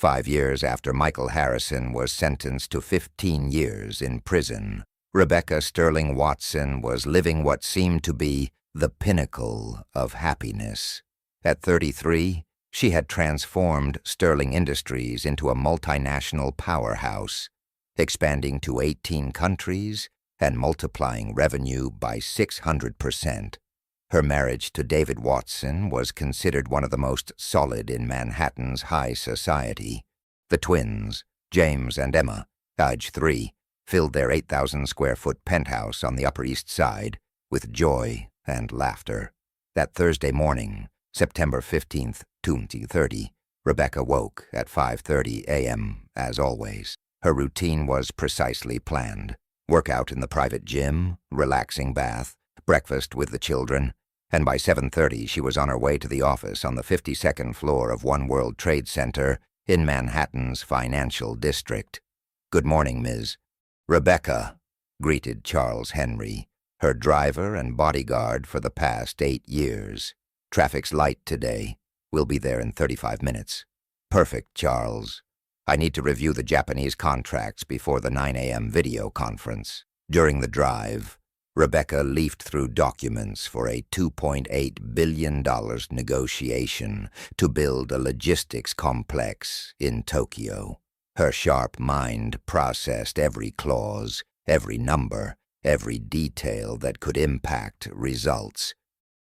5 years after Michael Harrison was sentenced to 15 years in prison, Rebecca Sterling Watson was living what seemed to be the pinnacle of happiness. At 33, she had transformed Sterling Industries into a multinational powerhouse, expanding to 18 countries and multiplying revenue by 600%. Her marriage to David Watson was considered one of the most solid in Manhattan's high society. The twins, James and Emma, age 3, filled their 8,000-square-foot penthouse on the Upper East Side with joy and laughter. That Thursday morning, September 15th, 2030, Rebecca woke at 5:30 a.m. as always. Her routine was precisely planned. Workout in the private gym, relaxing bath, breakfast with the children, and by 7:30 she was on her way to the office on the 52nd floor of One World Trade Center in Manhattan's financial district. "Good morning, Ms. Rebecca," greeted Charles Henry, her driver and bodyguard for the past 8 years. "Traffic's light today. We'll be there in 35 minutes. "Perfect, Charles. I need to review the Japanese contracts before the 9 a.m. video conference." During the drive, Rebecca leafed through documents for a $2.8 billion negotiation to build a logistics complex in Tokyo. Her sharp mind processed every clause, every number, every detail that could impact results.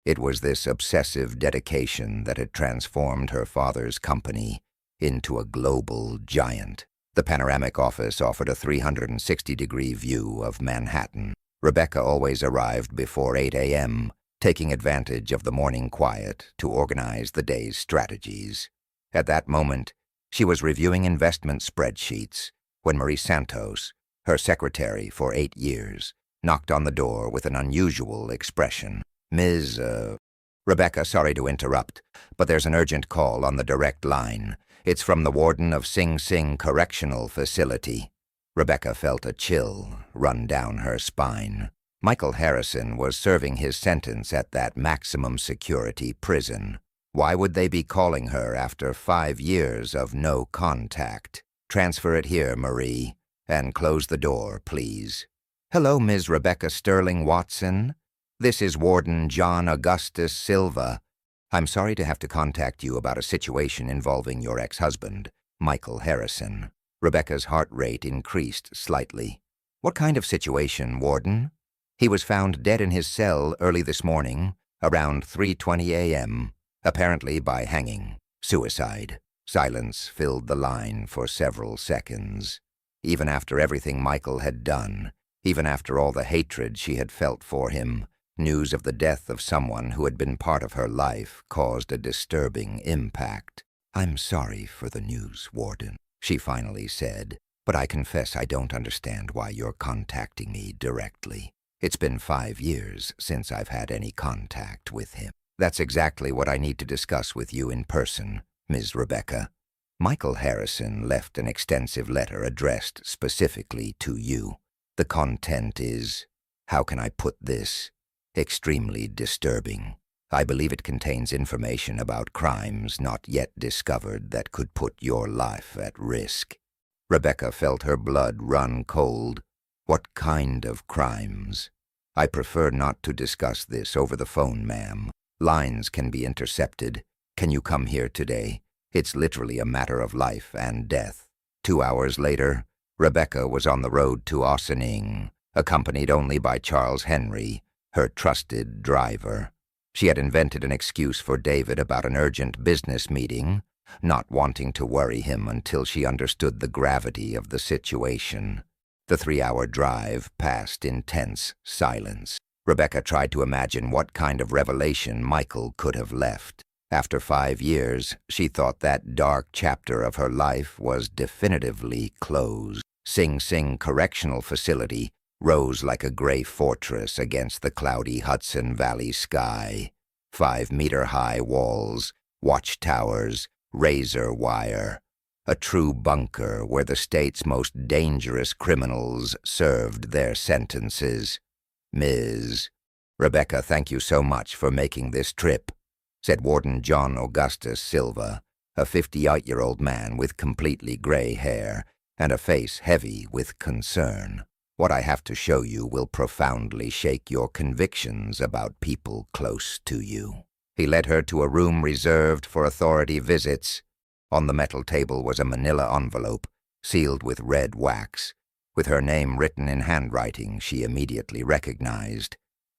It was this obsessive dedication that had transformed her father's company into a global giant. The panoramic office offered a 360-degree view of Manhattan. Rebecca always arrived before 8 a.m., taking advantage of the morning quiet to organize the day's strategies. At that moment, she was reviewing investment spreadsheets when Marie Santos, her secretary for 8 years, knocked on the door with an unusual expression. "Ms. Rebecca, sorry to interrupt, but there's an urgent call on the direct line. It's from the warden of Sing Sing Correctional Facility." Rebecca felt a chill run down her spine. Michael Harrison was serving his sentence at that maximum security prison. Why would they be calling her after 5 years of no contact? "Transfer it here, Marie, and close the door, please." "Hello, Ms. Rebecca Sterling Watson. This is Warden John Augustus Silva. I'm sorry to have to contact you about a situation involving your ex-husband, Michael Harrison." Rebecca's heart rate increased slightly. "What kind of situation, Warden?" "He was found dead in his cell early this morning, around 3:20 a.m., apparently by hanging. Suicide." Silence filled the line for several seconds. Even after everything Michael had done, even after all the hatred she had felt for him, news of the death of someone who had been part of her life caused a disturbing impact. "I'm sorry for the news, Warden," she finally said, "but I confess I don't understand why you're contacting me directly. It's been 5 years since I've had any contact with him." "That's exactly what I need to discuss with you in person, Ms. Rebecca. Michael Harrison left an extensive letter addressed specifically to you. The content is, how can I put this, extremely disturbing. I believe it contains information about crimes not yet discovered that could put your life at risk." Rebecca felt her blood run cold. "What kind of crimes?" "I prefer not to discuss this over the phone, ma'am. Lines can be intercepted. Can you come here today? It's literally a matter of life and death." 2 hours later, Rebecca was on the road to Ossining, accompanied only by Charles Henry, her trusted driver. She had invented an excuse for David about an urgent business meeting, not wanting to worry him until she understood the gravity of the situation. The 3-hour drive passed in tense silence. Rebecca tried to imagine what kind of revelation Michael could have left. After 5 years, she thought that dark chapter of her life was definitively closed. Sing Sing Correctional Facility rose like a gray fortress against the cloudy Hudson Valley sky. 5-meter-high walls, watchtowers, razor wire. A true bunker where the state's most dangerous criminals served their sentences. "Ms. Rebecca, thank you so much for making this trip," said Warden John Augustus Silva, a 58-year-old man with completely gray hair and a face heavy with concern. What I have to show you will profoundly shake your convictions about people close to you. He led her to a room reserved for authority visits. On the metal table was a manila envelope, sealed with red wax, with her name written in handwriting she immediately recognized.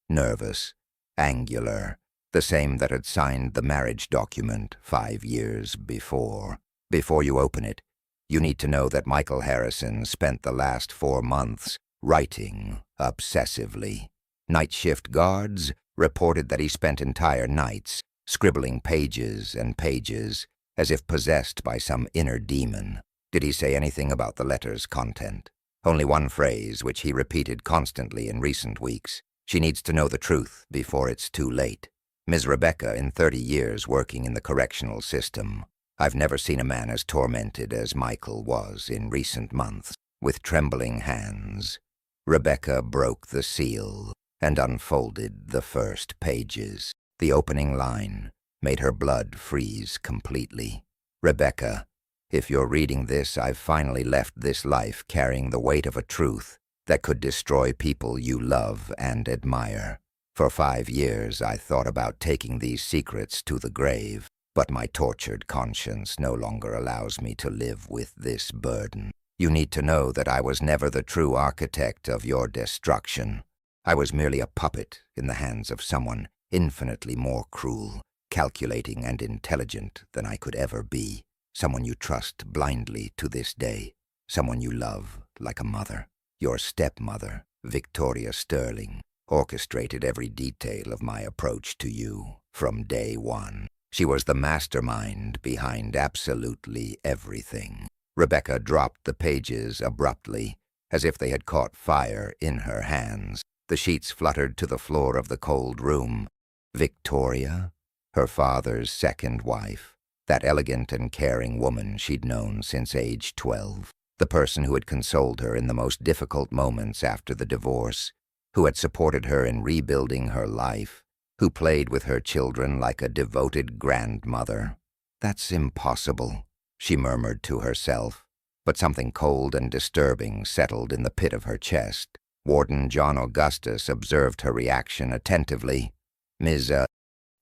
Nervous, angular, the same that had signed the marriage document 5 years before. Before you open it, you need to know that Michael Harrison spent the last 4 months writing obsessively. Night shift guards reported that he spent entire nights scribbling pages and pages, as if possessed by some inner demon. Did he say anything about the letter's content? Only one phrase, which he repeated constantly in recent weeks. She needs to know the truth before it's too late. Ms. Rebecca, in 30 years working in the correctional system, I've never seen a man as tormented as Michael was in recent months. With trembling hands, Rebecca broke the seal and unfolded the first pages. The opening line made her blood freeze completely. Rebecca, if you're reading this, I've finally left this life carrying the weight of a truth that could destroy people you love and admire. For 5 years, I thought about taking these secrets to the grave, but my tortured conscience no longer allows me to live with this burden. You need to know that I was never the true architect of your destruction. I was merely a puppet in the hands of someone infinitely more cruel, calculating, and intelligent than I could ever be. Someone you trust blindly to this day. Someone you love like a mother. Your stepmother, Victoria Sterling, orchestrated every detail of my approach to you from day one. She was the mastermind behind absolutely everything. Rebecca dropped the pages abruptly, as if they had caught fire in her hands. The sheets fluttered to the floor of the cold room. Victoria, her father's second wife, that elegant and caring woman she'd known since age 12, the person who had consoled her in the most difficult moments after the divorce, who had supported her in rebuilding her life, who played with her children like a devoted grandmother. That's impossible, she murmured to herself, but something cold and disturbing settled in the pit of her chest. Warden John Augustus observed her reaction attentively. Ms.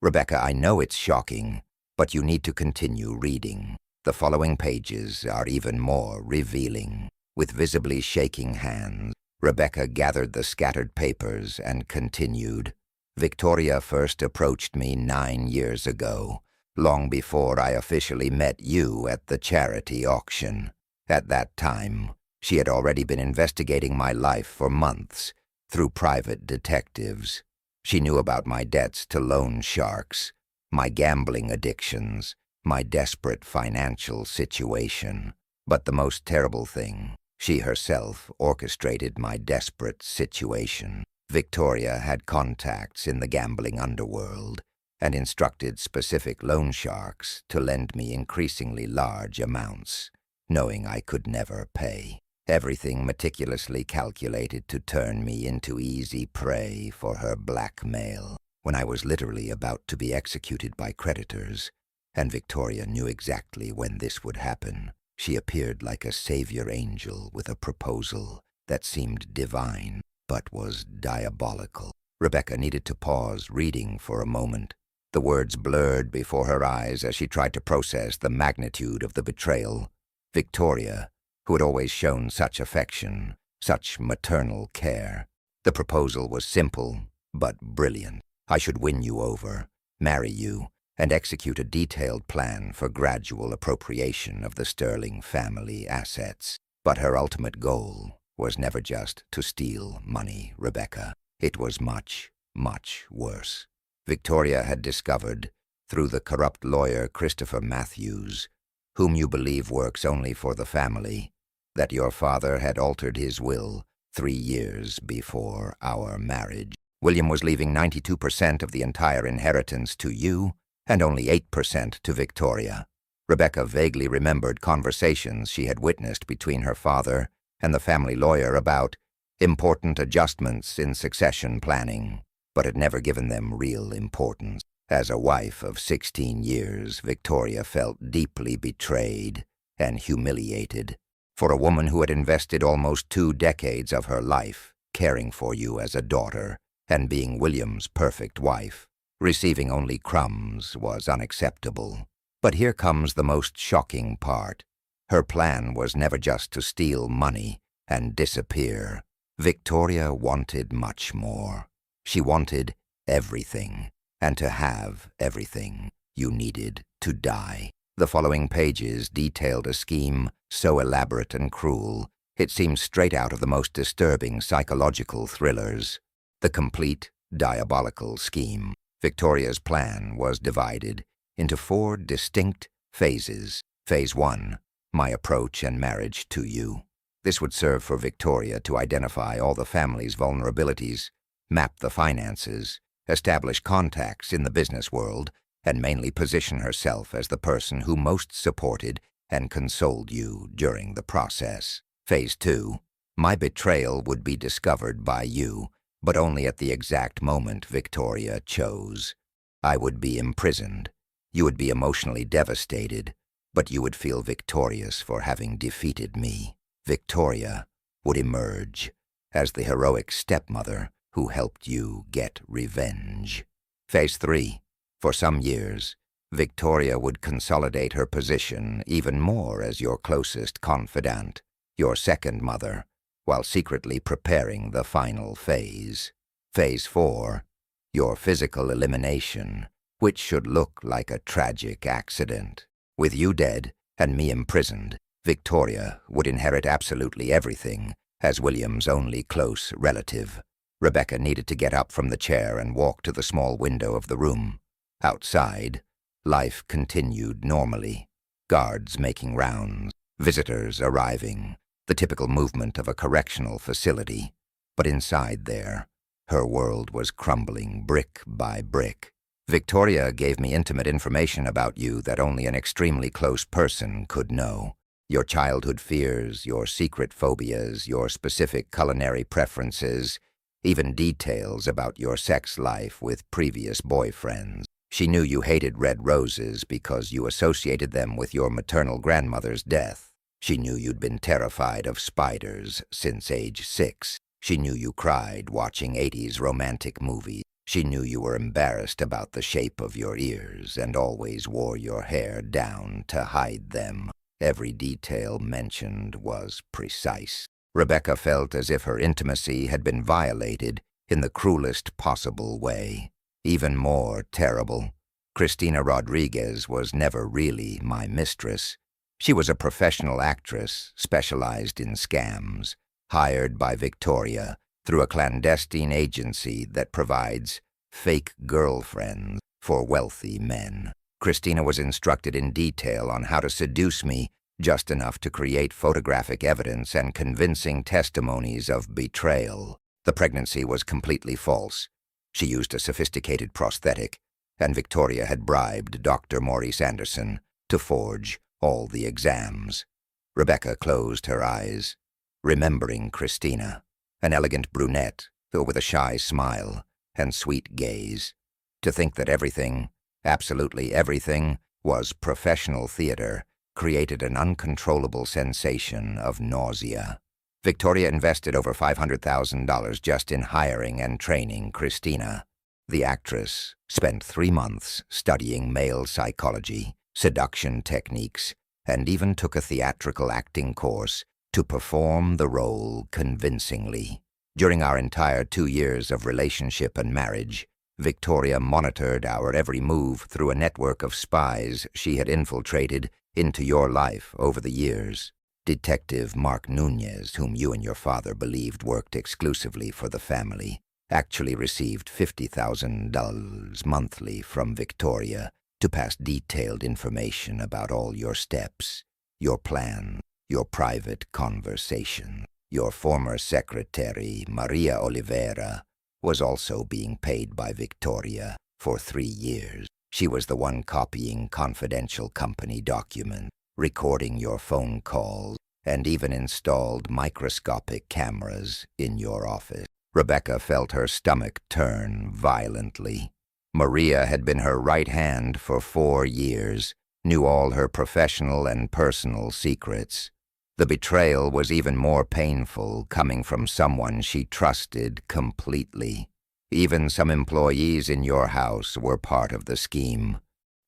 Rebecca, I know it's shocking, but you need to continue reading. The following pages are even more revealing. With visibly shaking hands, Rebecca gathered the scattered papers and continued. Victoria first approached me 9 years ago, long before I officially met you at the charity auction. At that time, she had already been investigating my life for months through private detectives. She knew about my debts to loan sharks, my gambling addictions, my desperate financial situation. But the most terrible thing, she herself orchestrated my desperate situation. Victoria had contacts in the gambling underworld and instructed specific loan sharks to lend me increasingly large amounts, knowing I could never pay. Everything meticulously calculated to turn me into easy prey for her blackmail. When I was literally about to be executed by creditors, and Victoria knew exactly when this would happen, she appeared like a savior angel with a proposal that seemed divine, but was diabolical. Rebecca needed to pause reading for a moment. The words blurred before her eyes as she tried to process the magnitude of the betrayal. Victoria, who had always shown such affection, such maternal care. The proposal was simple, but brilliant. I should win you over, marry you, and execute a detailed plan for gradual appropriation of the Sterling family assets. But her ultimate goal was never just to steal money, Rebecca. It was much, much worse. Victoria had discovered, through the corrupt lawyer Christopher Matthews, whom you believe works only for the family, that your father had altered his will 3 years before our marriage. William was leaving 92% of the entire inheritance to you and only 8% to Victoria. Rebecca vaguely remembered conversations she had witnessed between her father and the family lawyer about important adjustments in succession planning, but had never given them real importance. As a wife of 16 years, Victoria felt deeply betrayed and humiliated. For a woman who had invested almost 2 decades of her life caring for you as a daughter and being William's perfect wife, receiving only crumbs was unacceptable. But here comes the most shocking part. Her plan was never just to steal money and disappear. Victoria wanted much more. She wanted everything, and to have everything, you needed to die. The following pages detailed a scheme so elaborate and cruel, it seemed straight out of the most disturbing psychological thrillers. The complete, diabolical scheme. Victoria's plan was divided into 4 distinct phases. Phase 1, my approach and marriage to you. This would serve for Victoria to identify all the family's vulnerabilities, map the finances, establish contacts in the business world, and mainly position herself as the person who most supported and consoled you during the process. Phase 2, my betrayal would be discovered by you, but only at the exact moment Victoria chose. I would be imprisoned. You would be emotionally devastated, but you would feel victorious for having defeated me. Victoria would emerge as the heroic stepmother who helped you get revenge. Phase 3. For some years, Victoria would consolidate her position even more as your closest confidant, your second mother, while secretly preparing the final phase. Phase 4. Your physical elimination, which should look like a tragic accident. With you dead and me imprisoned, Victoria would inherit absolutely everything as William's only close relative. Rebecca needed to get up from the chair and walk to the small window of the room. Outside, life continued normally. Guards making rounds, visitors arriving, the typical movement of a correctional facility. But inside there, her world was crumbling brick by brick. Victoria gave me intimate information about you that only an extremely close person could know. Your childhood fears, your secret phobias, your specific culinary preferences, even details about your sex life with previous boyfriends. She knew you hated red roses because you associated them with your maternal grandmother's death. She knew you'd been terrified of spiders since age 6. She knew you cried watching 80s romantic movies. She knew you were embarrassed about the shape of your ears and always wore your hair down to hide them. Every detail mentioned was precise. Rebecca felt as if her intimacy had been violated in the cruelest possible way. Even more terrible, Cristina Rodriguez was never really my mistress. She was a professional actress specialized in scams, hired by Victoria through a clandestine agency that provides fake girlfriends for wealthy men. Cristina was instructed in detail on how to seduce me just enough to create photographic evidence and convincing testimonies of betrayal. The pregnancy was completely false. She used a sophisticated prosthetic, and Victoria had bribed Dr. Maurice Anderson to forge all the exams. Rebecca closed her eyes, remembering Cristina, an elegant brunette with a shy smile and sweet gaze. To think that everything, absolutely everything, was professional theater created an uncontrollable sensation of nausea. Victoria invested over $500,000 just in hiring and training Cristina. The actress spent 3 months studying male psychology, seduction techniques, and even took a theatrical acting course to perform the role convincingly. During our entire 2 years of relationship and marriage, Victoria monitored our every move through a network of spies she had infiltrated into your life over the years. Detective Mark Nunez, whom you and your father believed worked exclusively for the family, actually received $50,000 monthly from Victoria to pass detailed information about all your steps, your plans, your private conversation. Your former secretary, Maria Oliveira, was also being paid by Victoria for 3 years. She was the one copying confidential company documents, recording your phone calls, and even installed microscopic cameras in your office. Rebecca felt her stomach turn violently. Maria had been her right hand for 4 years, knew all her professional and personal secrets. The betrayal was even more painful coming from someone she trusted completely. Even some employees in your house were part of the scheme.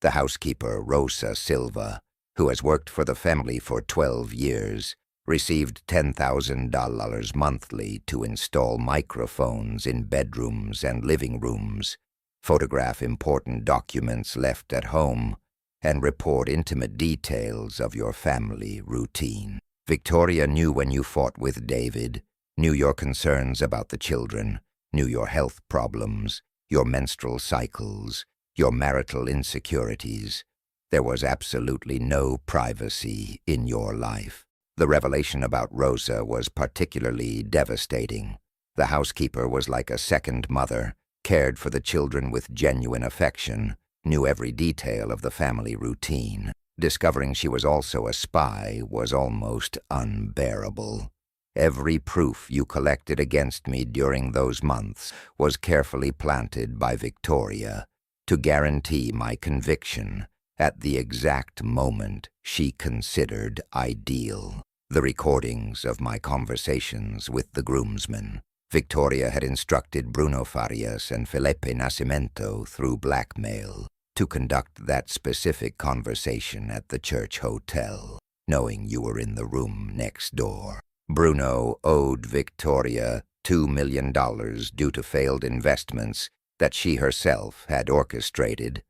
The housekeeper, Rosa Silva, who has worked for the family for 12 years, received $10,000 monthly to install microphones in bedrooms and living rooms, photograph important documents left at home, and report intimate details of your family routine. Victoria knew when you fought with David, knew your concerns about the children, knew your health problems, your menstrual cycles, your marital insecurities. There was absolutely no privacy in your life. The revelation about Rosa was particularly devastating. The housekeeper was like a second mother, cared for the children with genuine affection, knew every detail of the family routine. Discovering she was also a spy was almost unbearable. Every proof you collected against me during those months was carefully planted by Victoria to guarantee my conviction at the exact moment she considered ideal. The recordings of my conversations with the groomsmen. Victoria had instructed Bruno Farias and Felipe Nascimento through blackmail to conduct that specific conversation at the church hotel, knowing you were in the room next door. Bruno owed Victoria $2 million due to failed investments that she herself had orchestrated.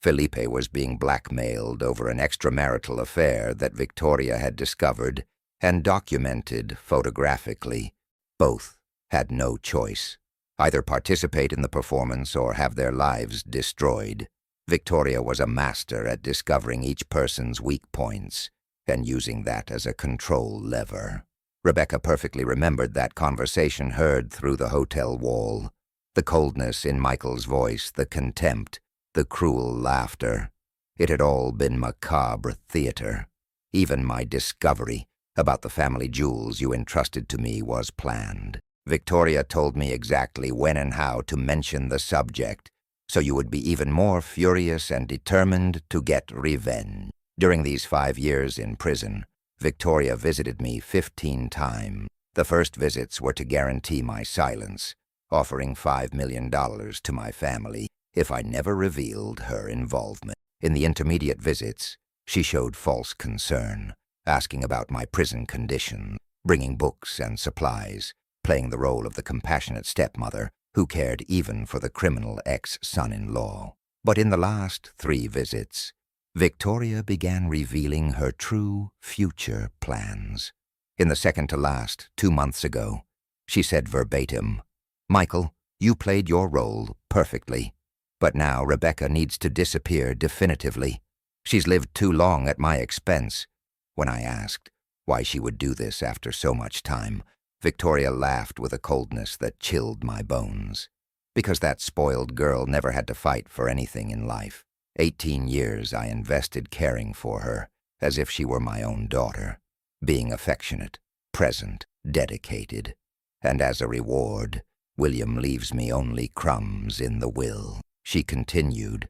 Felipe was being blackmailed over an extramarital affair that Victoria had discovered and documented photographically. Both had no choice. Either participate in the performance or have their lives destroyed. Victoria was a master at discovering each person's weak points and using that as a control lever. Rebecca perfectly remembered that conversation heard through the hotel wall. The coldness in Michael's voice, the contempt, the cruel laughter. It had all been macabre theater. Even my discovery about the family jewels you entrusted to me was planned. Victoria told me exactly when and how to mention the subject, so you would be even more furious and determined to get revenge. During these 5 years in prison, Victoria visited me 15 times. The first visits were to guarantee my silence, offering $5 million to my family if I never revealed her involvement. In the intermediate visits, she showed false concern, asking about my prison condition, bringing books and supplies, playing the role of the compassionate stepmother who cared even for the criminal ex-son-in-law. But in the last 3 visits, Victoria began revealing her true future plans. In the second to last, 2 months ago, she said verbatim, "Michael, you played your role perfectly, but now Rebecca needs to disappear definitively. She's lived too long at my expense." When I asked why she would do this after so much time, Victoria laughed with a coldness that chilled my bones. Because that spoiled girl never had to fight for anything in life. 18 years I invested caring for her, as if she were my own daughter, being affectionate, present, dedicated. And as a reward, William leaves me only crumbs in the will. She continued,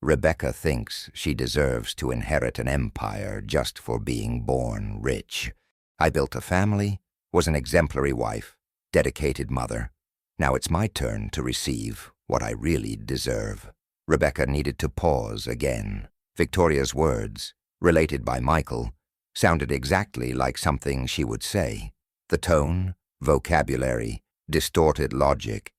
"Rebecca thinks she deserves to inherit an empire just for being born rich. I built a family, was an exemplary wife, dedicated mother. Now it's my turn to receive what I really deserve." Rebecca needed to pause again. Victoria's words, related by Michael, sounded exactly like something she would say. The tone, vocabulary, distorted logic,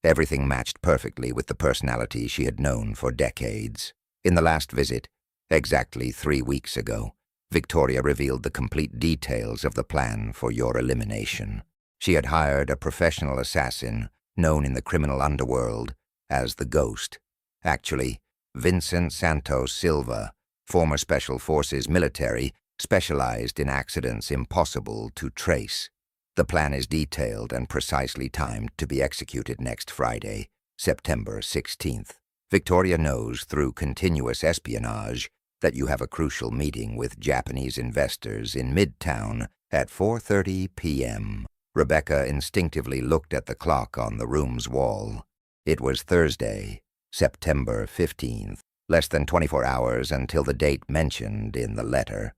everything matched perfectly with the personality she had known for decades. In the last visit, exactly 3 weeks ago, Victoria revealed the complete details of the plan for your elimination. She had hired a professional assassin known in the criminal underworld as the Ghost. Actually, Vincent Santos Silva, former Special Forces military, specialized in accidents impossible to trace. The plan is detailed and precisely timed to be executed next Friday, September 16th. Victoria knows through continuous espionage that you have a crucial meeting with Japanese investors in Midtown at 4:30 p.m. Rebecca instinctively looked at the clock on the room's wall. It was Thursday, September 15th, less than 24 hours until the date mentioned in the letter,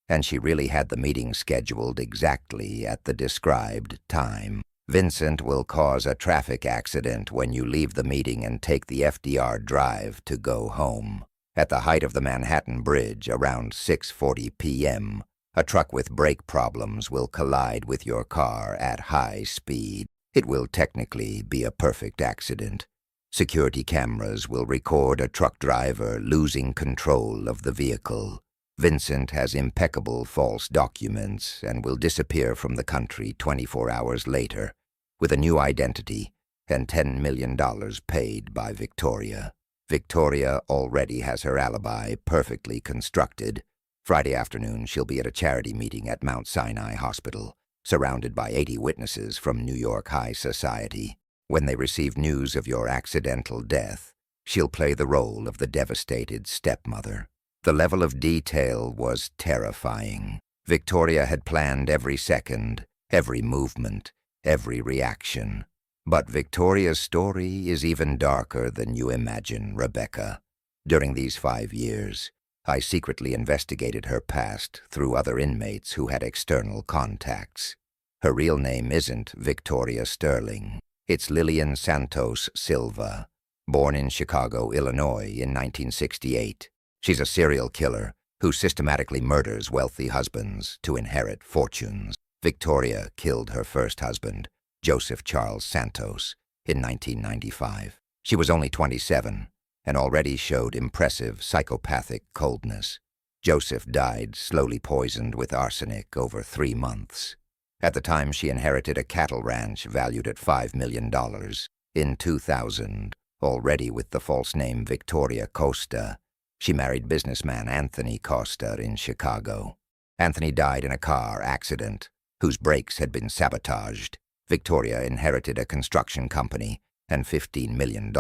and she really had the meeting scheduled exactly at the described time. Vincent will cause a traffic accident when you leave the meeting and take the FDR Drive to go home. At the height of the Manhattan Bridge, around 6:40 p.m., a truck with brake problems will collide with your car at high speed. It will technically be a perfect accident. Security cameras will record a truck driver losing control of the vehicle. Vincent has impeccable false documents and will disappear from the country 24 hours later with a new identity and $10 million paid by Victoria. Victoria already has her alibi perfectly constructed. Friday afternoon, she'll be at a charity meeting at Mount Sinai Hospital, surrounded by 80 witnesses from New York high society. When they receive news of your accidental death, she'll play the role of the devastated stepmother. The level of detail was terrifying. Victoria had planned every second, every movement, every reaction. But Victoria's story is even darker than you imagine, Rebecca. During these 5 years, I secretly investigated her past through other inmates who had external contacts. Her real name isn't Victoria Sterling. It's Lillian Santos Silva, born in Chicago, Illinois in 1968. She's a serial killer who systematically murders wealthy husbands to inherit fortunes. Victoria killed her first husband, Joseph Charles Santos, in 1995. She was only 27 and already showed impressive psychopathic coldness. Joseph died slowly poisoned with arsenic over 3 months. At the time, she inherited a cattle ranch valued at $5 million. In 2000, already with the false name Victoria Costa, she married businessman Anthony Costa in Chicago. Anthony died in a car accident whose brakes had been sabotaged. Victoria inherited a construction company and $15 million.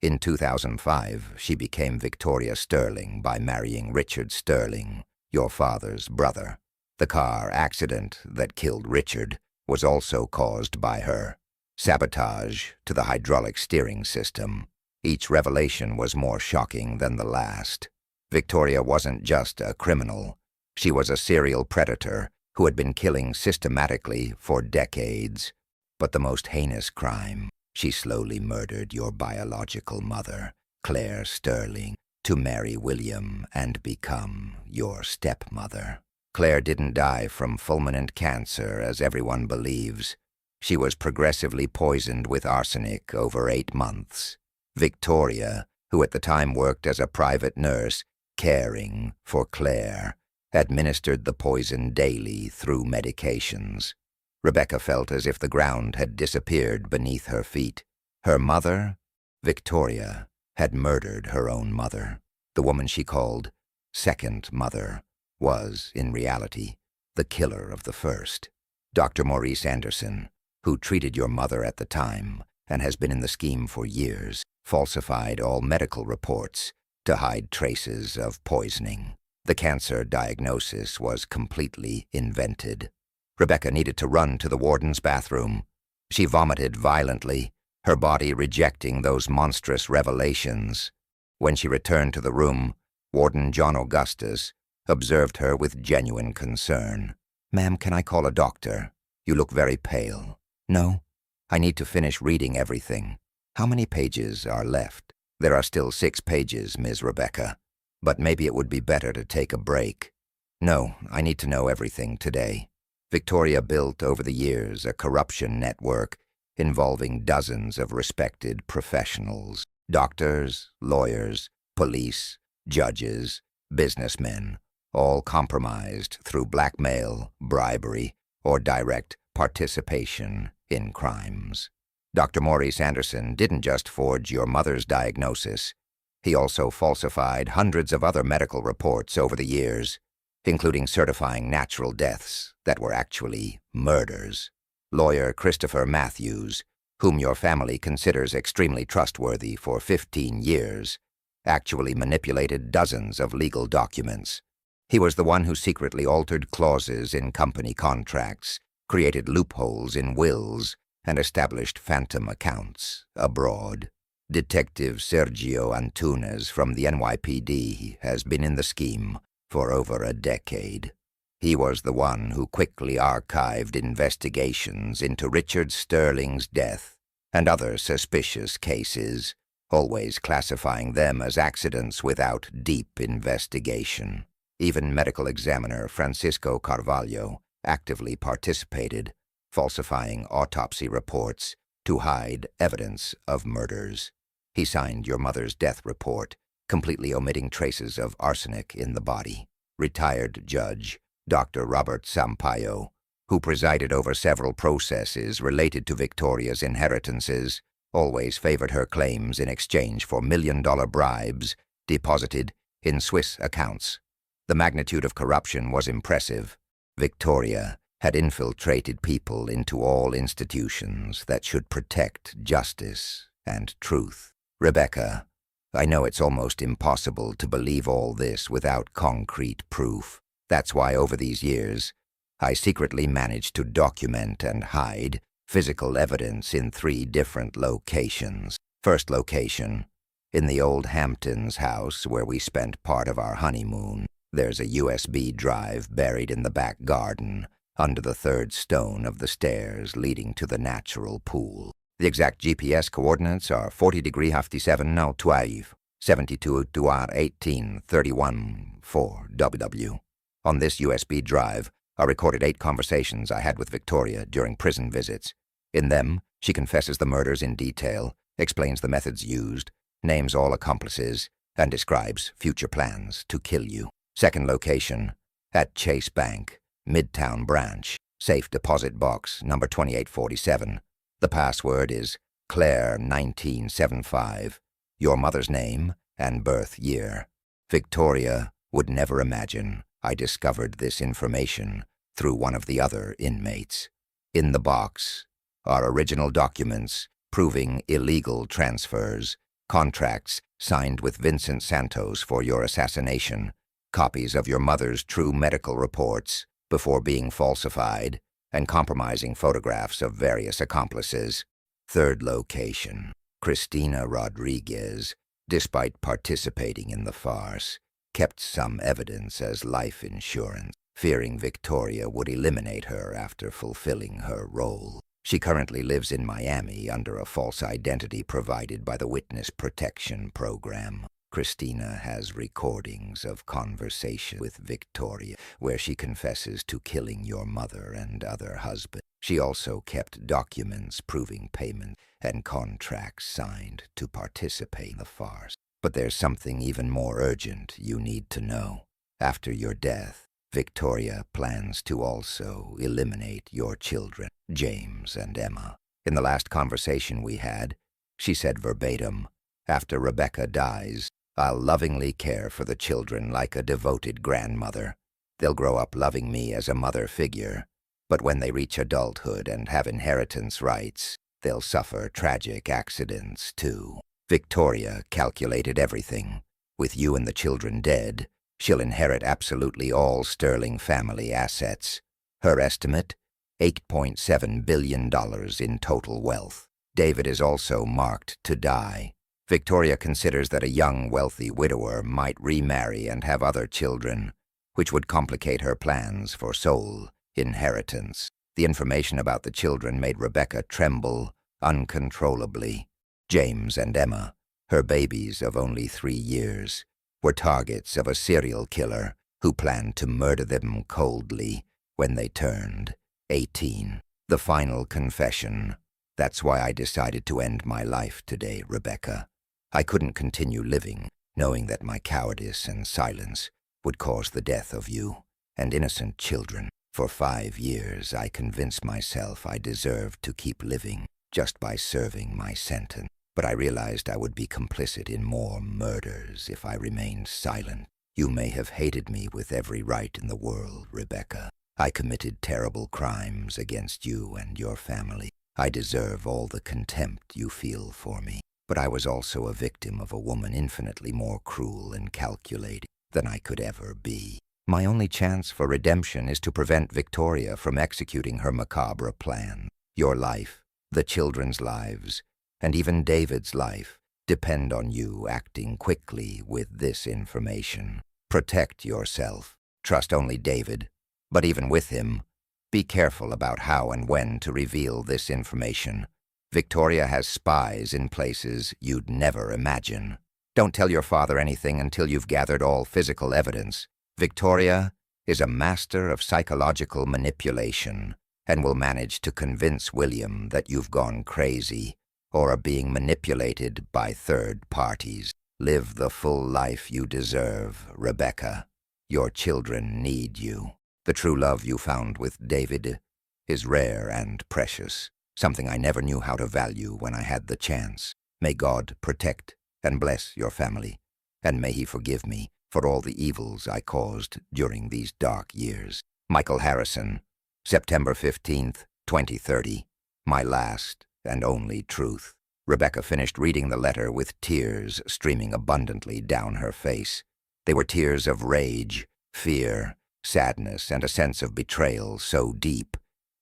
In 2005, she became Victoria Sterling by marrying Richard Sterling, your father's brother. The car accident that killed Richard was also caused by her. Sabotage to the hydraulic steering system. Each revelation was more shocking than the last. Victoria wasn't just a criminal. She was a serial predator who had been killing systematically for decades. But the most heinous crime, she slowly murdered your biological mother, Claire Sterling, to marry William and become your stepmother. Claire didn't die from fulminant cancer, as everyone believes. She was progressively poisoned with arsenic over 8 months. Victoria, who at the time worked as a private nurse, caring for Claire, administered the poison daily through medications. Rebecca felt as if the ground had disappeared beneath her feet. Her mother, Victoria, had murdered her own mother. The woman she called second mother was, in reality, the killer of the first. Dr. Maurice Anderson, who treated your mother at the time and has been in the scheme for years, falsified all medical reports to hide traces of poisoning. The cancer diagnosis was completely invented. Rebecca needed to run to the warden's bathroom. She vomited violently, her body rejecting those monstrous revelations. When she returned to the room, Warden John Augustus observed her with genuine concern. "Ma'am, can I call a doctor? You look very pale." "No, I need to finish reading everything." "How many pages are left?" "There are still 6 pages, Ms. Rebecca. But maybe it would be better to take a break." "No, I need to know everything today." Victoria built over the years a corruption network involving dozens of respected professionals. Doctors, lawyers, police, judges, businessmen, all compromised through blackmail, bribery, or direct participation in crimes. Dr. Maurice Anderson didn't just forge your mother's diagnosis. He also falsified hundreds of other medical reports over the years, including certifying natural deaths that were actually murders. Lawyer Christopher Matthews, whom your family considers extremely trustworthy for 15 years, actually manipulated dozens of legal documents. He was the one who secretly altered clauses in company contracts, created loopholes in wills, and established phantom accounts abroad. Detective Sergio Antunes from the NYPD has been in the scheme for over a decade. He was the one who quickly archived investigations into Richard Sterling's death and other suspicious cases, always classifying them as accidents without deep investigation. Even medical examiner Francisco Carvalho actively participated, falsifying autopsy reports to hide evidence of murders. He signed your mother's death report, completely omitting traces of arsenic in the body. Retired Judge Dr. Robert Sampaio, who presided over several processes related to Victoria's inheritances, always favored her claims in exchange for million-dollar bribes deposited in Swiss accounts. The magnitude of corruption was impressive. Victoria had infiltrated people into all institutions that should protect justice and truth. Rebecca, I know it's almost impossible to believe all this without concrete proof. That's why over these years, I secretly managed to document and hide physical evidence in 3 different locations. First location, in the old Hamptons house where we spent part of our honeymoon. There's a USB drive buried in the back garden, under the 3rd stone of the stairs leading to the natural pool. The exact GPS coordinates are 40°57 now 12, 72 to 18, 31, 4 WW. On this USB drive are recorded 8 conversations I had with Victoria during prison visits. In them, she confesses the murders in detail, explains the methods used, names all accomplices, and describes future plans to kill you. Second location, at Chase Bank, Midtown Branch, safe deposit box number 2847. The password is Claire1975, your mother's name and birth year. Victoria would never imagine I discovered this information through one of the other inmates. In the box are original documents proving illegal transfers, contracts signed with Vincent Santos for your assassination, copies of your mother's true medical reports before being falsified, and compromising photographs of various accomplices. Third location, Cristina Rodriguez, despite participating in the farce, kept some evidence as life insurance, fearing Victoria would eliminate her after fulfilling her role. She currently lives in Miami under a false identity provided by the Witness Protection Program. Cristina has recordings of conversation with Victoria where she confesses to killing your mother and other husband. She also kept documents proving payment and contracts signed to participate in the farce. But there's something even more urgent you need to know. After your death, Victoria plans to also eliminate your children, James and Emma. In the last conversation we had, she said verbatim, "After Rebecca dies, I'll lovingly care for the children like a devoted grandmother. They'll grow up loving me as a mother figure, but when they reach adulthood and have inheritance rights, they'll suffer tragic accidents too." Victoria calculated everything. With you and the children dead, she'll inherit absolutely all Sterling family assets. Her estimate, $8.7 billion in total wealth. David is also marked to die. Victoria considers that a young, wealthy widower might remarry and have other children, which would complicate her plans for sole inheritance. The information about the children made Rebecca tremble uncontrollably. James and Emma, her babies of only 3 years, were targets of a serial killer who planned to murder them coldly when they turned 18. The final confession. That's why I decided to end my life today, Rebecca. I couldn't continue living, knowing that my cowardice and silence would cause the death of you and innocent children. For 5 years, I convinced myself I deserved to keep living just by serving my sentence. But I realized I would be complicit in more murders if I remained silent. You may have hated me with every right in the world, Rebecca. I committed terrible crimes against you and your family. I deserve all the contempt you feel for me. But I was also a victim of a woman infinitely more cruel and calculating than I could ever be. My only chance for redemption is to prevent Victoria from executing her macabre plan. Your life, the children's lives, and even David's life depend on you acting quickly with this information. Protect yourself. Trust only David. But even with him, be careful about how and when to reveal this information. Victoria has spies in places you'd never imagine. Don't tell your father anything until you've gathered all physical evidence. Victoria is a master of psychological manipulation and will manage to convince William that you've gone crazy or are being manipulated by third parties. Live the full life you deserve, Rebecca. Your children need you. The true love you found with David is rare and precious, something I never knew how to value when I had the chance. May God protect and bless your family, and may he forgive me for all the evils I caused during these dark years. Michael Harrison, September 15th, 2030. My last and only truth. Rebecca finished reading the letter with tears streaming abundantly down her face. They were tears of rage, fear, sadness, and a sense of betrayal so deep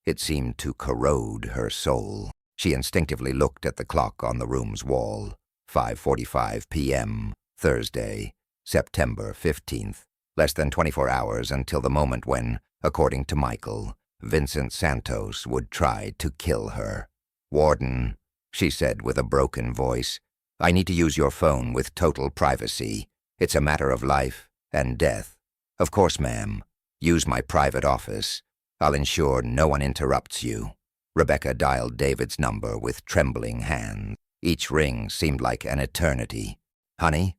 it seemed to corrode her soul. She instinctively looked at the clock on the room's wall. 5:45 p.m., Thursday, September 15th. Less than 24 hours until the moment when, according to Michael, Vincent Santos would try to kill her. "Warden," she said with a broken voice, "I need to use your phone with total privacy. It's a matter of life and death." "Of course, ma'am. Use my private office. I'll ensure no one interrupts you." Rebecca dialed David's number with trembling hands. Each ring seemed like an eternity. "Honey,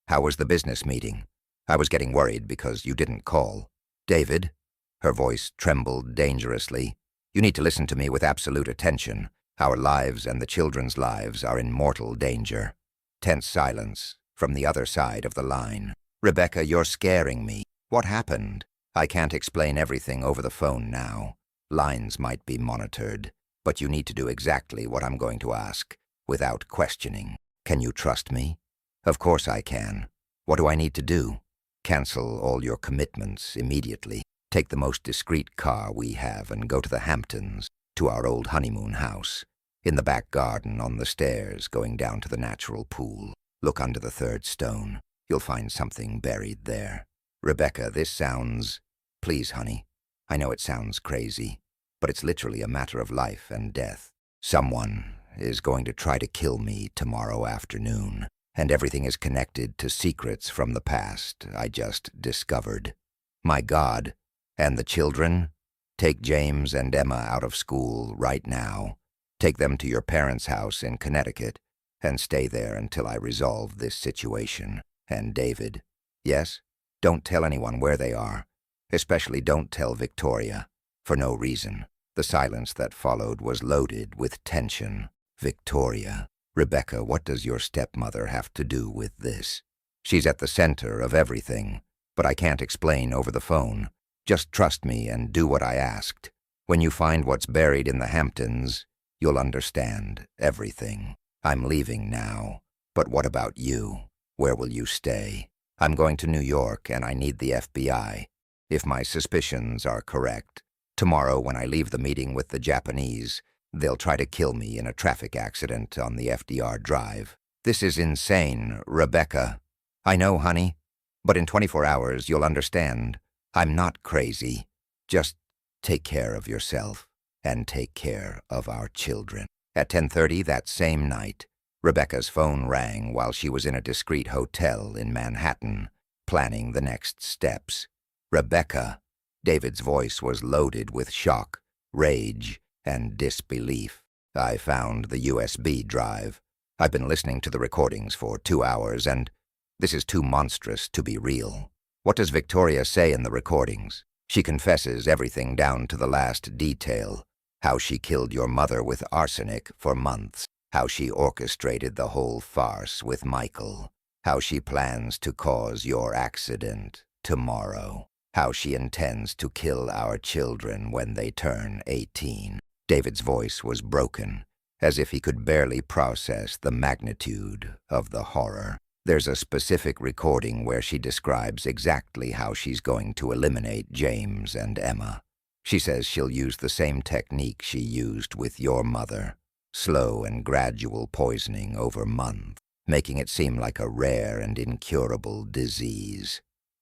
how was the business meeting? I was getting worried because you didn't call." "David," her voice trembled dangerously, "you need to listen to me with absolute attention. Our lives and the children's lives are in mortal danger." Tense silence from the other side of the line. "Rebecca, you're scaring me. What happened?" "I can't explain everything over the phone now. Lines might be monitored, but you need to do exactly what I'm going to ask, without questioning. Can you trust me?" "Of course I can. What do I need to do?" "Cancel all your commitments immediately. Take the most discreet car we have and go to the Hamptons, to our old honeymoon house. In the back garden on the stairs going down to the natural pool. Look under the third stone. You'll find something buried there." "Rebecca, this sounds—" "Please, honey. I know it sounds crazy, but it's literally a matter of life and death. Someone is going to try to kill me tomorrow afternoon, and everything is connected to secrets from the past I just discovered. My God, and the children? Take James and Emma out of school right now. Take them to your parents' house in Connecticut, and stay there until I resolve this situation. And David." "Yes? Don't tell anyone where they are. Especially don't tell Victoria. For no reason." The silence that followed was loaded with tension. "Victoria. Rebecca, what does your stepmother have to do with this?" "She's at the center of everything, but I can't explain over the phone. Just trust me and do what I asked. When you find what's buried in the Hamptons, you'll understand everything. I'm leaving now, but what about you? Where will you stay?" "I'm going to New York, and I need the FBI. If my suspicions are correct, tomorrow when I leave the meeting with the Japanese, they'll try to kill me in a traffic accident on the FDR Drive." "This is insane, Rebecca." "I know, honey, but in 24 hours you'll understand. I'm not crazy. Just take care of yourself and take care of our children." At 10:30 that same night, Rebecca's phone rang while she was in a discreet hotel in Manhattan, planning the next steps. "Rebecca." David's voice was loaded with shock, rage, and disbelief. "I found the USB drive. I've been listening to the recordings for 2 hours, and this is too monstrous to be real." "What does Victoria say in the recordings?" "She confesses everything down to the last detail. How she killed your mother with arsenic for months. How she orchestrated the whole farce with Michael. How she plans to cause your accident tomorrow. How she intends to kill our children when they turn 18. David's voice was broken, as if he could barely process the magnitude of the horror. "There's a specific recording where she describes exactly how she's going to eliminate James and Emma. She says she'll use the same technique she used with your mother. Slow and gradual poisoning over months. making it seem like a rare and incurable disease.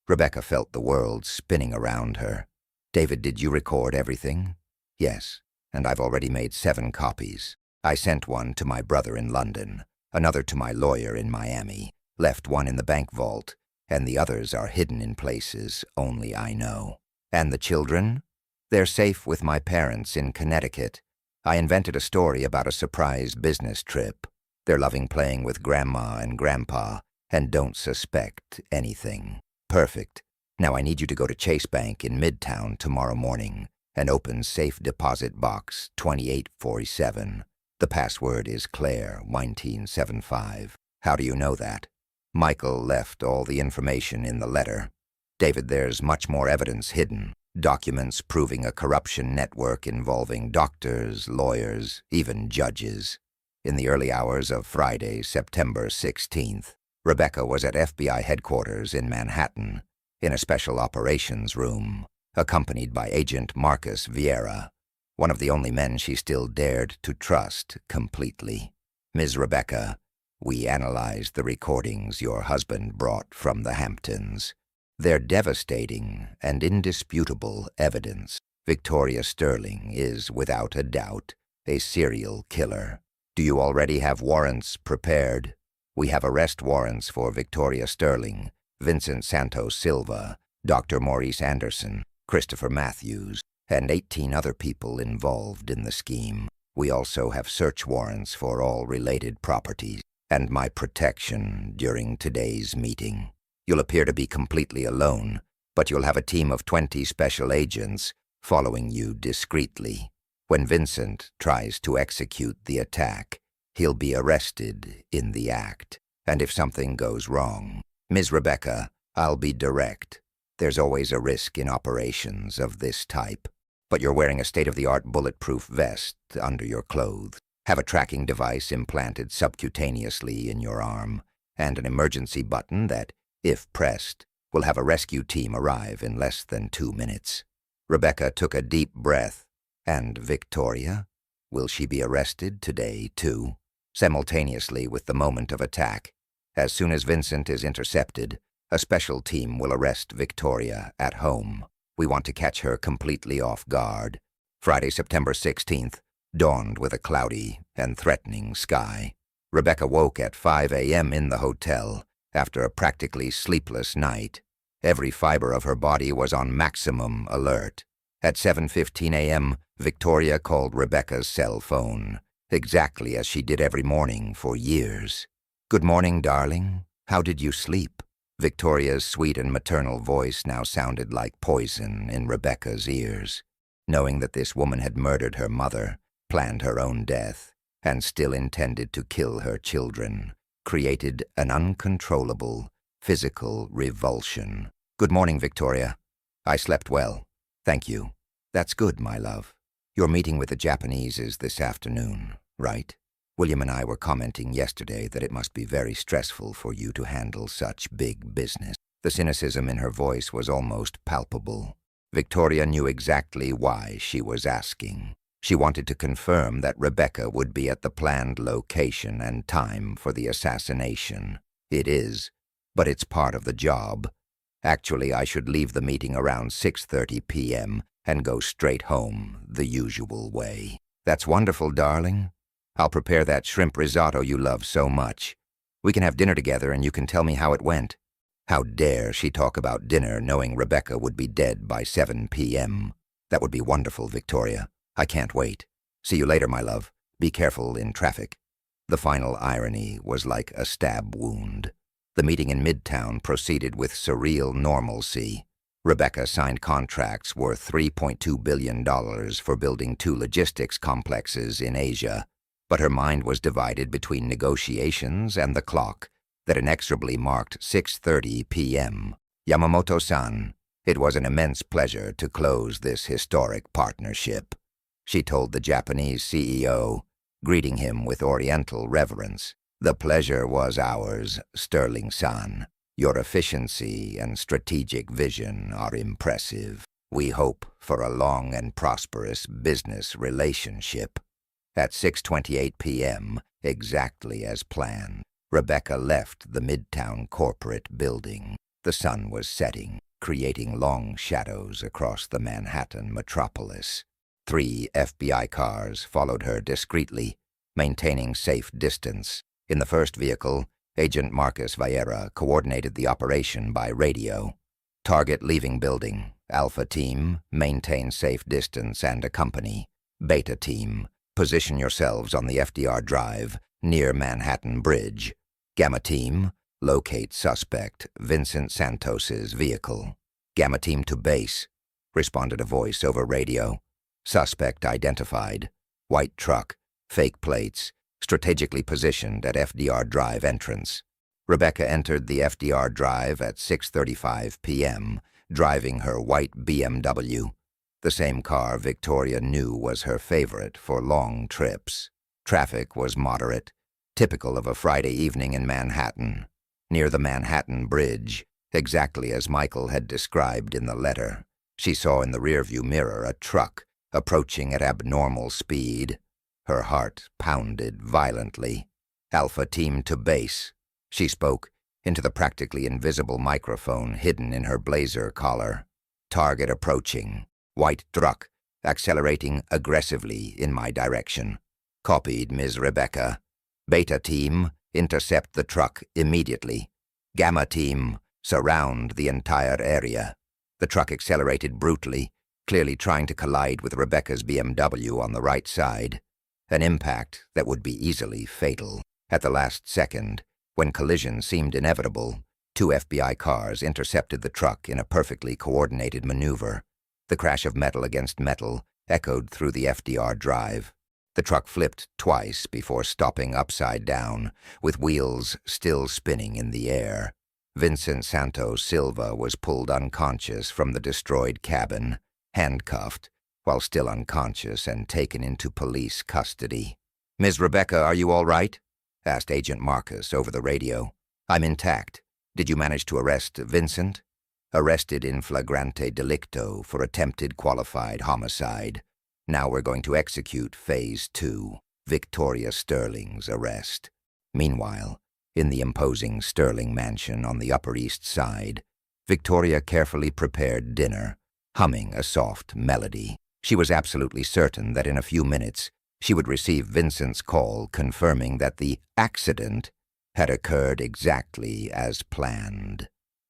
Rebecca felt the world spinning around her. "David, did you record everything?" "Yes, and I've already made 7 copies. I sent one to my brother in London, another to my lawyer in Miami, left one in the bank vault, and the others are hidden in places only I know." "And the children?" "They're safe with my parents in Connecticut. I invented a story about a surprise business trip. They're loving playing with Grandma and Grandpa and don't suspect anything." "Perfect. Now I need you to go to Chase Bank in Midtown tomorrow morning and open safe deposit box 2847. The password is Claire 1975. How do you know that?" "Michael left all the information in the letter. David, there's much more evidence hidden. Documents proving a corruption network involving doctors, lawyers, even judges." In the early hours of Friday, September 16th, Rebecca was at FBI headquarters in Manhattan, in a special operations room, accompanied by Agent Marcus Vieira, one of the only men she still dared to trust completely. "Ms. Rebecca, we analyzed the recordings your husband brought from the Hamptons. They're devastating and indisputable evidence. Victoria Sterling is, without a doubt, a serial killer. Do you already have warrants prepared?" "We have arrest warrants for Victoria Sterling, Vincent Santos Silva, Dr. Maurice Anderson, Christopher Matthews, and 18 other people involved in the scheme. We also have search warrants for all related properties, and my protection during today's meeting. You'll appear to be completely alone, but you'll have a team of 20 special agents following you discreetly. When Vincent tries to execute the attack, he'll be arrested in the act. And if something goes wrong, Ms. Rebecca, I'll be direct. There's always a risk in operations of this type. But you're wearing a state-of-the-art bulletproof vest under your clothes, have a tracking device implanted subcutaneously in your arm, and an emergency button that, if pressed, will have a rescue team arrive in less than 2 minutes." Rebecca took a deep breath. "And Victoria? Will she be arrested today, too?" "Simultaneously with the moment of attack. As soon as Vincent is intercepted, a special team will arrest Victoria at home. We want to catch her completely off guard." Friday, September 16th, dawned with a cloudy and threatening sky. Rebecca woke at 5 a.m. in the hotel after a practically sleepless night. Every fiber of her body was on maximum alert. At 7:15 a.m., Victoria called Rebecca's cell phone, exactly as she did every morning for years. "Good morning, darling. How did you sleep?" Victoria's sweet and maternal voice now sounded like poison in Rebecca's ears. Knowing that this woman had murdered her mother, planned her own death, and still intended to kill her children, created an uncontrollable physical revulsion. "Good morning, Victoria. I slept well. Thank you." "That's good, my love. Your meeting with the Japanese is this afternoon, right? William and I were commenting yesterday that it must be very stressful for you to handle such big business." The cynicism in her voice was almost palpable. Victoria knew exactly why she was asking. She wanted to confirm that Rebecca would be at the planned location and time for the assassination. "It is, but it's part of the job. Actually, I should leave the meeting around 6:30 p.m. and go straight home the usual way." "That's wonderful, darling. I'll prepare that shrimp risotto you love so much. We can have dinner together and you can tell me how it went." How dare she talk about dinner knowing Rebecca would be dead by 7 p.m. "That would be wonderful, Victoria. I can't wait. See you later, my love. Be careful in traffic." The final irony was like a stab wound. The meeting in Midtown proceeded with surreal normalcy. Rebecca signed contracts worth $3.2 billion for building 2 logistics complexes in Asia, but her mind was divided between negotiations and the clock that inexorably marked 6:30 p.m. "Yamamoto-san, it was an immense pleasure to close this historic partnership," she told the Japanese CEO, greeting him with oriental reverence. "The pleasure was ours, Sterling-san. Your efficiency and strategic vision are impressive. We hope for a long and prosperous business relationship." At 6:28 p.m., exactly as planned, Rebecca left the Midtown corporate building. The sun was setting, creating long shadows across the Manhattan metropolis. 3 FBI cars followed her discreetly, maintaining safe distance. In the first vehicle, Agent Marcus Vieira coordinated the operation by radio. Target leaving building. Alpha Team, maintain safe distance and accompany. Beta Team, position yourselves on the FDR Drive, near Manhattan Bridge. Gamma Team, locate suspect Vincent Santos's vehicle. Gamma Team to base, responded a voice over radio. Suspect identified. White truck, fake plates, strategically positioned at FDR Drive entrance. Rebecca entered the FDR Drive at 6:35 p.m., driving her white BMW, the same car Victoria knew was her favorite for long trips. Traffic was moderate, typical of a Friday evening in Manhattan. Near the Manhattan Bridge, exactly as Michael had described in the letter, she saw in the rearview mirror a truck approaching at abnormal speed. Her heart pounded violently. Alpha Team to base, she spoke into the practically invisible microphone hidden in her blazer collar. Target approaching. White truck, accelerating aggressively in my direction. Copied, Ms. Rebecca. Beta Team, intercept the truck immediately. Gamma Team, surround the entire area. The truck accelerated brutally, clearly trying to collide with Rebecca's BMW on the right side. An impact that would be easily fatal. At the last second, when collision seemed inevitable, 2 FBI cars intercepted the truck in a perfectly coordinated maneuver. The crash of metal against metal echoed through the FDR Drive. The truck flipped twice before stopping upside down, with wheels still spinning in the air. Vincent Santos Silva was pulled unconscious from the destroyed cabin, handcuffed, while still unconscious and taken into police custody. "Ms. Rebecca, are you all right?" asked Agent Marcus over the radio. "I'm intact. Did you manage to arrest Vincent?" "Arrested in flagrante delicto for attempted qualified homicide. Now we're going to execute Phase 2, Victoria Sterling's arrest." Meanwhile, in the imposing Sterling mansion on the Upper East Side, Victoria carefully prepared dinner, humming a soft melody. She was absolutely certain that in a few minutes she would receive Vincent's call confirming that the accident had occurred exactly as planned.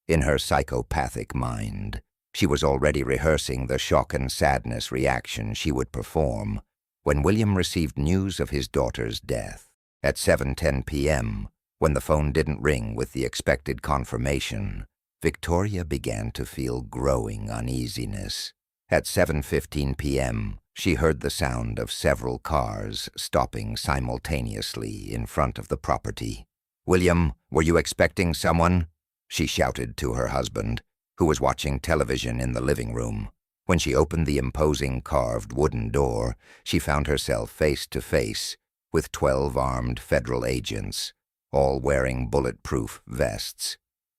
In her psychopathic mind, she was already rehearsing the shock and sadness reaction she would perform when William received news of his daughter's death. At 7:10 p.m., when the phone didn't ring with the expected confirmation, Victoria began to feel growing uneasiness. At 7:15 p.m., she heard the sound of several cars stopping simultaneously in front of the property. "William, were you expecting someone?" she shouted to her husband, who was watching television in the living room. When she opened the imposing carved wooden door, she found herself face to face with 12 armed federal agents, all wearing bulletproof vests.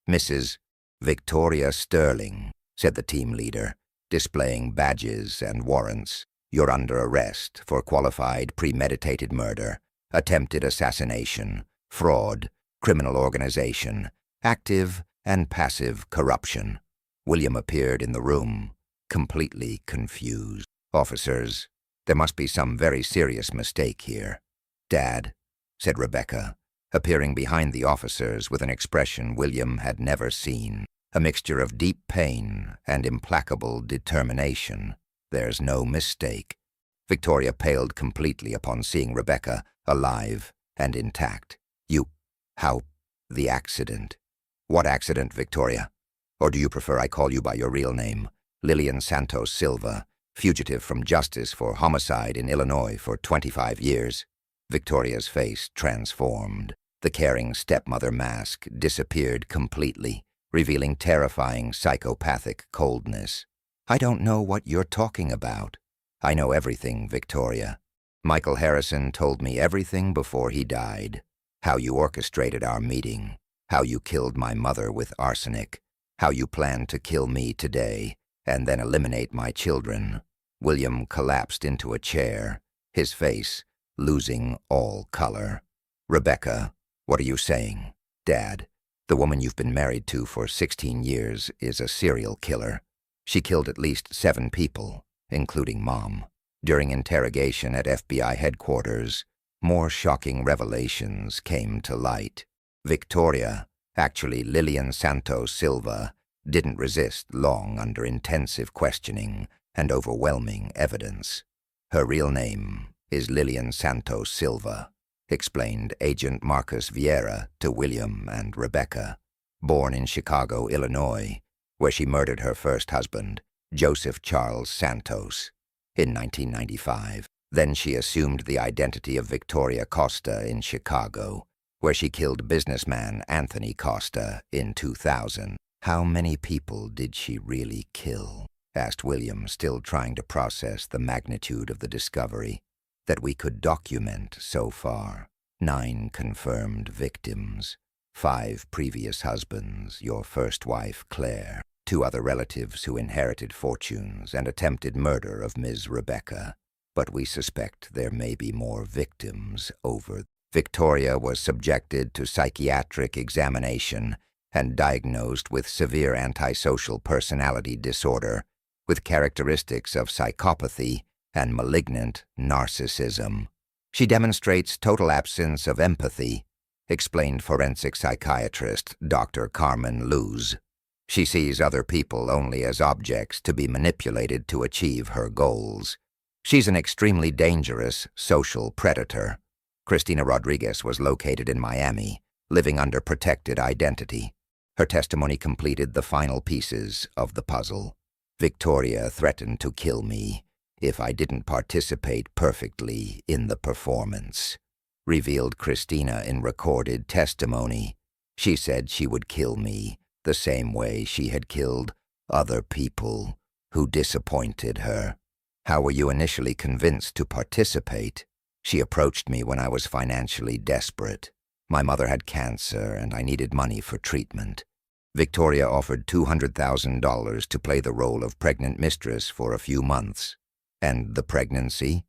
"Mrs. Victoria Sterling," said the team leader, displaying badges and warrants. "You're under arrest for qualified premeditated murder, attempted assassination, fraud, criminal organization, active and passive corruption." William appeared in the room, completely confused. "Officers, there must be some very serious mistake here." "Dad," said Rebecca, appearing behind the officers with an expression William had never seen, a mixture of deep pain and implacable determination. "There's no mistake." Victoria paled completely upon seeing Rebecca alive and intact. How? The accident." "What accident, Victoria? Or do you prefer I call you by your real name? Lillian Santos Silva, fugitive from justice for homicide in Illinois for 25 years. Victoria's face transformed. The caring stepmother mask disappeared completely, revealing terrifying psychopathic coldness. "I don't know what you're talking about." "I know everything, Victoria. Michael Harrison told me everything before he died. How you orchestrated our meeting, how you killed my mother with arsenic, how you planned to kill me today, and then eliminate my children." William collapsed into a chair, his face losing all color. "Rebecca, What are you saying? Dad, the woman you've been married to for 16 years is a serial killer. She killed at least 7 people, including Mom. During interrogation at FBI headquarters, more shocking revelations came to light. Victoria, actually Lillian Santos Silva, didn't resist long under intensive questioning and overwhelming evidence. Her real name is Lillian Santos Silva, explained Agent Marcus Vieira to William and Rebecca. Born in Chicago, Illinois, where she murdered her first husband, Joseph Charles Santos, in 1995. Then she assumed the identity of Victoria Costa in Chicago, where she killed businessman Anthony Costa in 2000. How many people did she really kill? Asked William, still trying to process the magnitude of the discovery. That we could document so far. 9 confirmed victims. 5 previous husbands, your first wife, Claire, 2 other relatives who inherited fortunes, and attempted murder of Ms. Rebecca. But we suspect there may be more victims over. Victoria was subjected to psychiatric examination and diagnosed with severe antisocial personality disorder, with characteristics of psychopathy and malignant narcissism. She demonstrates total absence of empathy, explained forensic psychiatrist Dr. Carmen Luz. She sees other people only as objects to be manipulated to achieve her goals. She's an extremely dangerous social predator. Cristina Rodriguez was located in Miami, living under protected identity. Her testimony completed the final pieces of the puzzle. Victoria threatened to kill me if I didn't participate perfectly in the performance, revealed Cristina in recorded testimony. She said she would kill me the same way she had killed other people who disappointed her. How were you initially convinced to participate? She approached me when I was financially desperate. My mother had cancer and I needed money for treatment. Victoria offered $200,000 to play the role of pregnant mistress for a few months. And the pregnancy?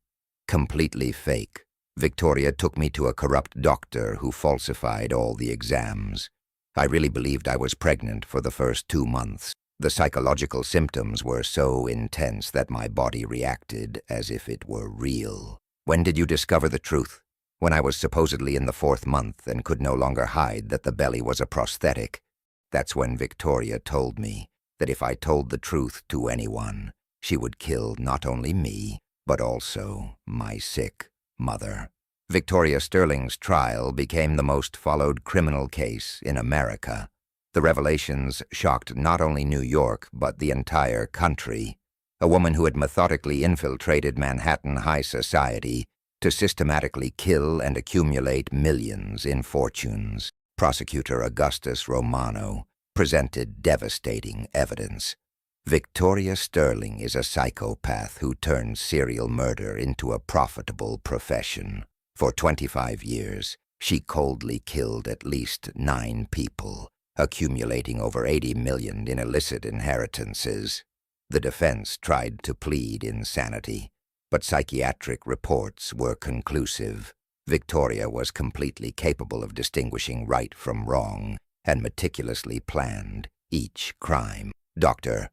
Completely fake. Victoria took me to a corrupt doctor who falsified all the exams. I really believed I was pregnant for the first 2 months. The psychological symptoms were so intense that my body reacted as if it were real. When did you discover the truth? When I was supposedly in the 4th month and could no longer hide that the belly was a prosthetic. That's when Victoria told me that if I told the truth to anyone, she would kill not only me, but also my sick mother. Victoria Sterling's trial became the most followed criminal case in America. The revelations shocked not only New York, but the entire country. A woman who had methodically infiltrated Manhattan high society to systematically kill and accumulate millions in fortunes. Prosecutor Augustus Romano presented devastating evidence. Victoria Sterling is a psychopath who turned serial murder into a profitable profession. For 25 years, she coldly killed at least 9 people, accumulating over $80 million in illicit inheritances. The defense tried to plead insanity, but psychiatric reports were conclusive. Victoria was completely capable of distinguishing right from wrong and meticulously planned each crime. Dr.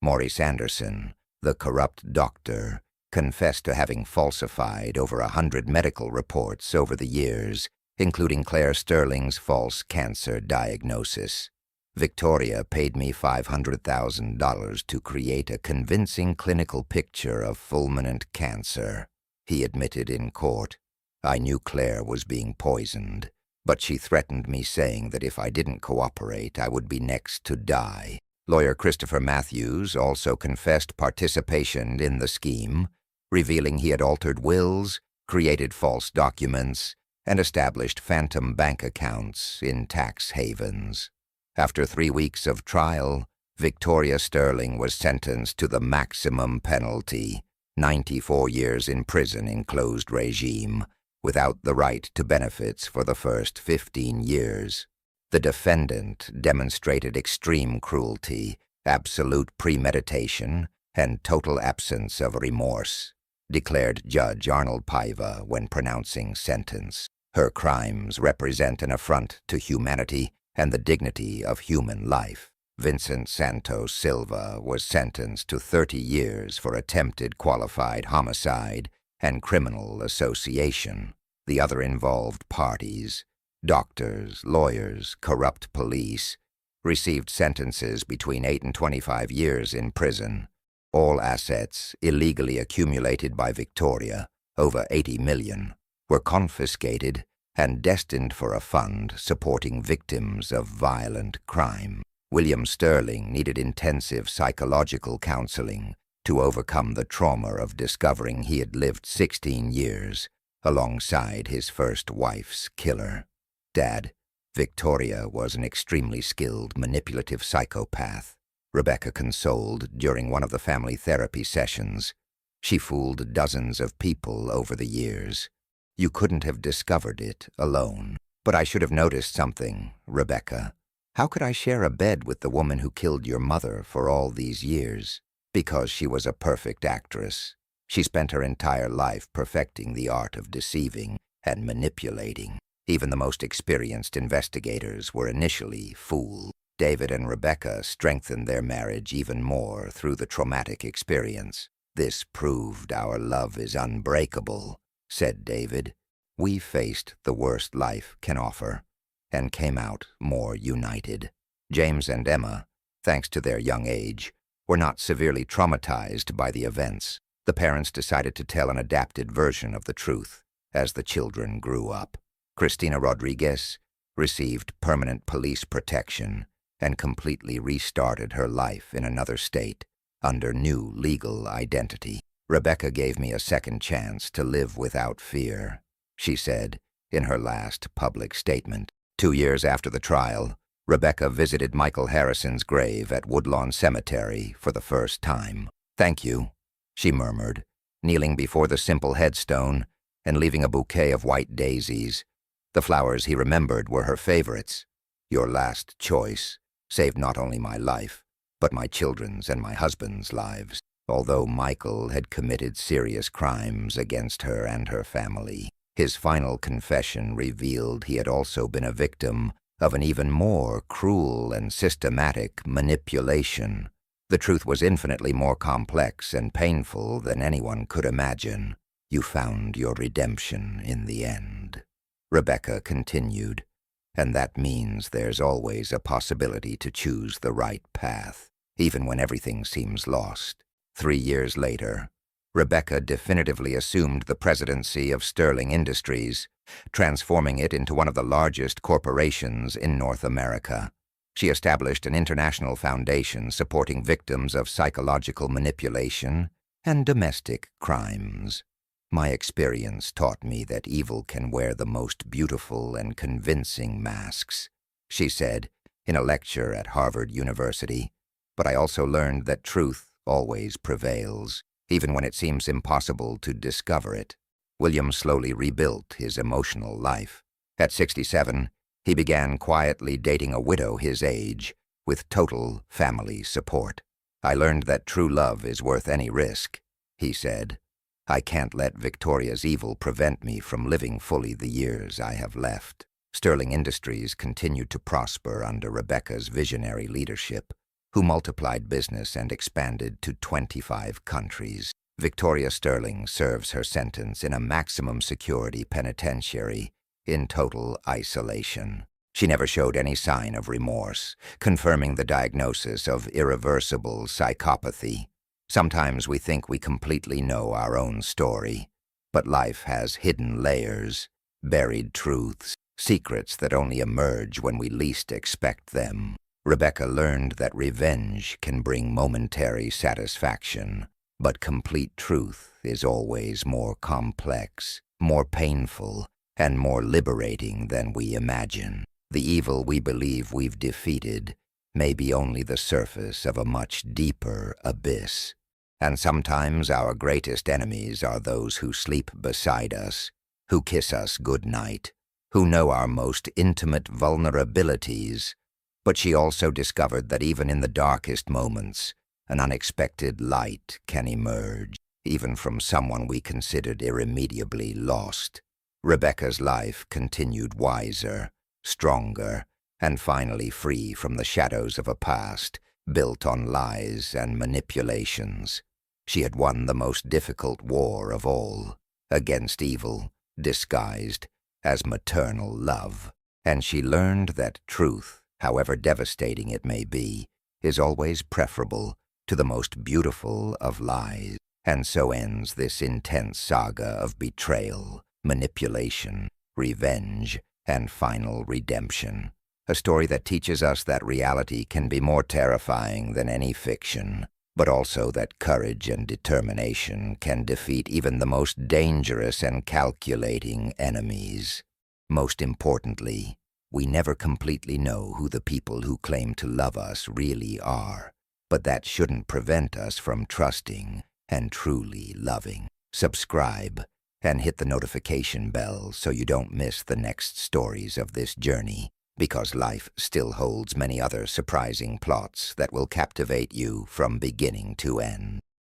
Maurice Anderson, the corrupt doctor, confessed to having falsified over 100 medical reports over the years, including Claire Sterling's false cancer diagnosis. Victoria paid me $500,000 to create a convincing clinical picture of fulminant cancer, he admitted in court. I knew Claire was being poisoned, but she threatened me, saying that if I didn't cooperate, I would be next to die. Lawyer Christopher Matthews also confessed participation in the scheme, revealing he had altered wills, created false documents, and established phantom bank accounts in tax havens. After 3 weeks of trial, Victoria Sterling was sentenced to the maximum penalty, 94 years in prison in closed regime, without the right to benefits for the first 15 years. The defendant demonstrated extreme cruelty, absolute premeditation, and total absence of remorse, declared Judge Arnold Paiva when pronouncing sentence. Her crimes represent an affront to humanity and the dignity of human life. Vincent Santos Silva was sentenced to 30 years for attempted qualified homicide and criminal association. The other involved parties, doctors, lawyers, corrupt police, received sentences between 8 and 25 years in prison. All assets illegally accumulated by Victoria, over 80 million, were confiscated and destined for a fund supporting victims of violent crime. William Sterling needed intensive psychological counseling to overcome the trauma of discovering he had lived 16 years alongside his first wife's killer. Dad, Victoria was an extremely skilled, manipulative psychopath. Rebecca consoled during one of the family therapy sessions. She fooled dozens of people over the years. You couldn't have discovered it alone. But I should have noticed something, Rebecca. How could I share a bed with the woman who killed your mother for all these years? Because she was a perfect actress. She spent her entire life perfecting the art of deceiving and manipulating. Even the most experienced investigators were initially fooled. David and Rebecca strengthened their marriage even more through the traumatic experience. "This proved our love is unbreakable," said David. "We faced the worst life can offer and came out more united." James and Emma, thanks to their young age, were not severely traumatized by the events. The parents decided to tell an adapted version of the truth as the children grew up. Cristina Rodriguez received permanent police protection and completely restarted her life in another state under new legal identity. "Rebecca gave me a second chance to live without fear," she said in her last public statement. 2 years after the trial, Rebecca visited Michael Harrison's grave at Woodlawn Cemetery for the first time. "Thank you," she murmured, kneeling before the simple headstone and leaving a bouquet of white daisies. The flowers he remembered were her favorites. "Your last choice saved not only my life, but my children's and my husband's lives." Although Michael had committed serious crimes against her and her family, his final confession revealed he had also been a victim of an even more cruel and systematic manipulation. The truth was infinitely more complex and painful than anyone could imagine. "You found your redemption in the end," Rebecca continued, "and that means there's always a possibility to choose the right path, even when everything seems lost." 3 years later, Rebecca definitively assumed the presidency of Sterling Industries, transforming it into one of the largest corporations in North America. She established an international foundation supporting victims of psychological manipulation and domestic crimes. "My experience taught me that evil can wear the most beautiful and convincing masks," she said in a lecture at Harvard University. "But I also learned that truth always prevails, even when it seems impossible to discover it." William slowly rebuilt his emotional life. At 67, he began quietly dating a widow his age, with total family support. "I learned that true love is worth any risk," he said. "I can't let Victoria's evil prevent me from living fully the years I have left." Sterling Industries continued to prosper under Rebecca's visionary leadership, who multiplied business and expanded to 25 countries. Victoria Sterling serves her sentence in a maximum security penitentiary in total isolation. She never showed any sign of remorse, confirming the diagnosis of irreversible psychopathy. Sometimes we think we completely know our own story, but life has hidden layers, buried truths, secrets that only emerge when we least expect them. Rebecca learned that revenge can bring momentary satisfaction, but complete truth is always more complex, more painful, and more liberating than we imagine. The evil we believe we've defeated may be only the surface of a much deeper abyss. And sometimes our greatest enemies are those who sleep beside us, who kiss us good night, who know our most intimate vulnerabilities. But she also discovered that even in the darkest moments, an unexpected light can emerge, even from someone we considered irremediably lost. Rebecca's life continued wiser, stronger, and finally free from the shadows of a past built on lies and manipulations. She had won the most difficult war of all, against evil, disguised as maternal love. And she learned that truth, however devastating it may be, is always preferable to the most beautiful of lies. And so ends this intense saga of betrayal, manipulation, revenge, and final redemption. A story that teaches us that reality can be more terrifying than any fiction, but also that courage and determination can defeat even the most dangerous and calculating enemies. Most importantly, we never completely know who the people who claim to love us really are, but that shouldn't prevent us from trusting and truly loving. Subscribe and hit the notification bell so you don't miss the next stories of this journey, because life still holds many other surprising plots that will captivate you from beginning to end.